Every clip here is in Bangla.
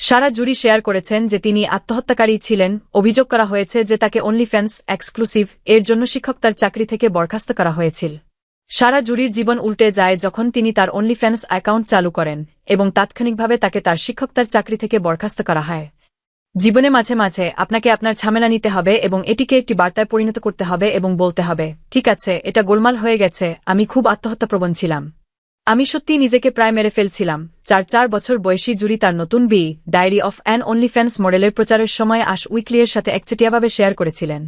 সারা জুরি শেয়ার করেছেন যে তিনি আত্মহত্যাকারী ছিলেন। অভিযোগ করা হয়েছে যে তাকে অনলিফ্যান্স এক্সক্লুসিভ এর জন্য শিক্ষক তার চাকরি থেকে বরখাস্ত করা হয়েছিল। সারা জুরির জীবন উল্টে যায় যখন তিনি তার অনলিফ্যান্স অ্যাকাউন্ট চালু করেন এবং তাৎক্ষণিকভাবে তাকে তার শিক্ষক তার চাকরি থেকে বরখাস্ত করা হয়। জীবনে মাঝে মাঝে আপনাকে আপনার ঝামেলা নিতে হবে এবং এটিকে একটি বার্তায় পরিণত করতে হবে এবং বলতে হবে, ঠিক আছে, এটা গোলমাল হয়ে গেছে, আমি খুব আত্মহত্যাপ্রবণ ছিলাম। আমি সত্যিই নিজেকে প্রায় মেরে ফেলছিলাম। 4 বছর বয়সী জুরি তার নতুন বই ডায়েরি অফ অ্যান অনলিফ্যান্স মডেলের প্রচারের সময় আশ উইকলিয়ের সাথে একচেটিয়াভাবে শেয়ার করেছিলেন।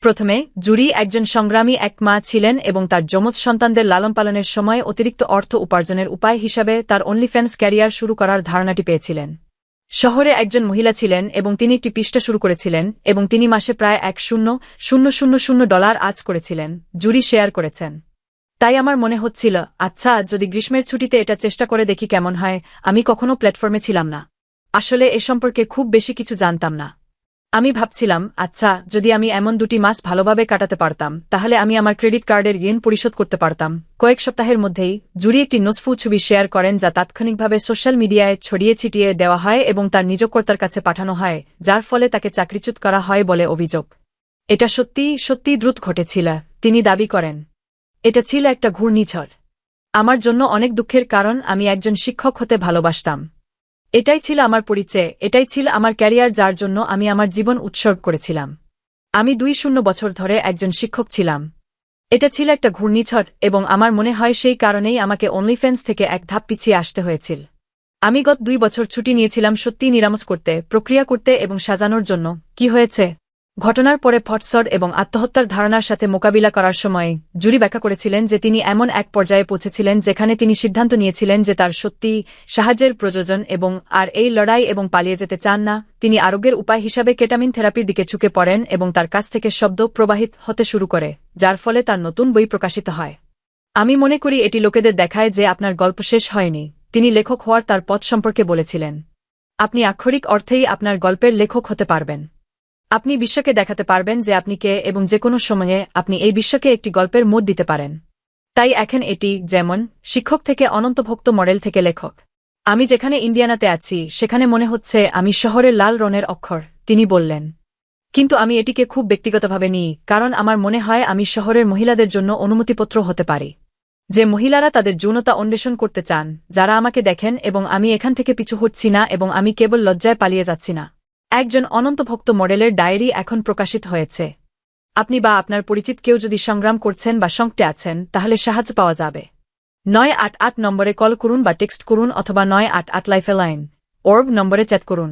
প্রথমে, জুরি একজন সংগ্রামী এক মা ছিলেন এবং তার যমজ সন্তানদের লালন পালনের সময় অতিরিক্ত অর্থ উপার্জনের উপায় হিসাবে তার অনলিফ্যান্স ক্যারিয়ার শুরু করার ধারণাটি পেয়েছিলেন। শহরে একজন মহিলা ছিলেন এবং তিনি একটি পৃষ্ঠা শুরু করেছিলেন এবং তিনি মাসে প্রায় $1,000 আজ করেছিলেন, জুরি শেয়ার করেছেন। তাই আমার মনে হচ্ছিল, আচ্ছা, যদি গ্রীষ্মের ছুটিতে এটা চেষ্টা করে দেখি কেমন হয়। আমি কখনো প্ল্যাটফর্মে ছিলাম না, আসলে এ সম্পর্কে খুব বেশি কিছু জানতাম না। আমি ভাবছিলাম, আচ্ছা, যদি আমি এমন 2 মাস ভালোভাবে কাটাতে পারতাম তাহলে আমি আমার ক্রেডিট কার্ডের ঋণ পরিশোধ করতে পারতাম। কয়েক সপ্তাহের মধ্যেই জুরি একটি নোসফু ছবি শেয়ার করেন যা তাৎক্ষণিকভাবে সোশ্যাল মিডিয়ায় ছড়িয়ে ছিটিয়ে দেওয়া হয় এবং তার নিয়োগকর্তার কাছে পাঠানো হয়, যার ফলে তাকে চাকরিচ্যুত করা হয় বলে অভিযোগ। এটা সত্যিই দ্রুত ঘটেছিল, তিনি দাবি করেন। এটা ছিল একটা ঘূর্ণিঝড়। আমার জন্য অনেক দুঃখের, কারণ আমি একজন শিক্ষক হতে ভালোবাসতাম। এটাই ছিল আমার পরিচয়, এটাই ছিল আমার ক্যারিয়ার যার জন্য আমি আমার জীবন উৎসর্গ করেছিলাম। আমি 20 বছর ধরে একজন শিক্ষক ছিলাম। এটা ছিল একটা ঘূর্ণিঝড় এবং আমার মনে হয় সেই কারণেই আমাকে অনলিফ্যান্স থেকে এক ধাপ পিছিয়ে আসতে হয়েছিল। আমি গত 2 বছর ছুটি নিয়েছিলাম সত্যিই নিরাময় করতে, প্রক্রিয়া করতে এবং সাজানোর জন্য। কি হয়েছে? ঘটনার পরে ফটসর এবং আত্মহত্যার ধারণার সাথে মোকাবিলা করার সময় জুরি ব্যাখ্যা করেছিলেন যে তিনি এমন এক পর্যায়ে পৌঁছেছিলেন যেখানে তিনি সিদ্ধান্ত নিয়েছিলেন যে তার সত্যিই সাহায্যের প্রয়োজন এবং আর এই লড়াই এবং পালিয়ে যেতে চান না। তিনি আরোগ্যের উপায় হিসাবে কেটামিন থেরাপির দিকে ঝুঁকে পড়েন এবং তার কাছ থেকে শব্দ প্রবাহিত হতে শুরু করে, যার ফলে তার নতুন বই প্রকাশিত হয়। আমি মনে করি এটি লোকেদের দেখায় যে আপনার গল্প শেষ হয়নি। তিনি লেখক হওয়ার তার পথ সম্পর্কে বলেছিলেন। আপনি আক্ষরিক অর্থেই আপনার গল্পের লেখক হতে পারবেন। আপনি বিশ্বকে দেখাতে পারবেন যে আপনি কে এবং যে কোনো সময়ে আপনি এই বিশ্বকে একটি গল্পের মোড় দিতে পারেন। তাই এখন এটি যেমন শিক্ষক থেকে অনন্তভুক্ত মডেল থেকে লেখক। আমি যেখানে ইন্ডিয়ানাতে আছি সেখানে মনে হচ্ছে আমি শহরের লাল রঙের অক্ষর, তিনি বললেন। কিন্তু আমি এটিকে খুব ব্যক্তিগতভাবে নিই, কারণ আমার মনে হয় আমি শহরের মহিলাদের জন্য অনুমতিপত্র হতে পারি। যে মহিলারা তাদের যৌনতা অন্বেষণ করতে চান, যারা আমাকে দেখেন এবং আমি এখান থেকে পিছু হটছি না এবং আমি কেবল লজ্জায় পালিয়ে যাচ্ছি না। একজন অনন্তভুক্ত মডেলের ডায়েরি এখন প্রকাশিত হয়েছে। আপনি বা আপনার পরিচিত কেউ যদি সংগ্রাম করছেন বা সংকটে আছেন তাহলে সাহায্য পাওয়া যাবে। 988 নম্বরে কল করুন বা টেক্সট করুন অথবা 988 লাইফলাইন.org নম্বরে চ্যাট করুন।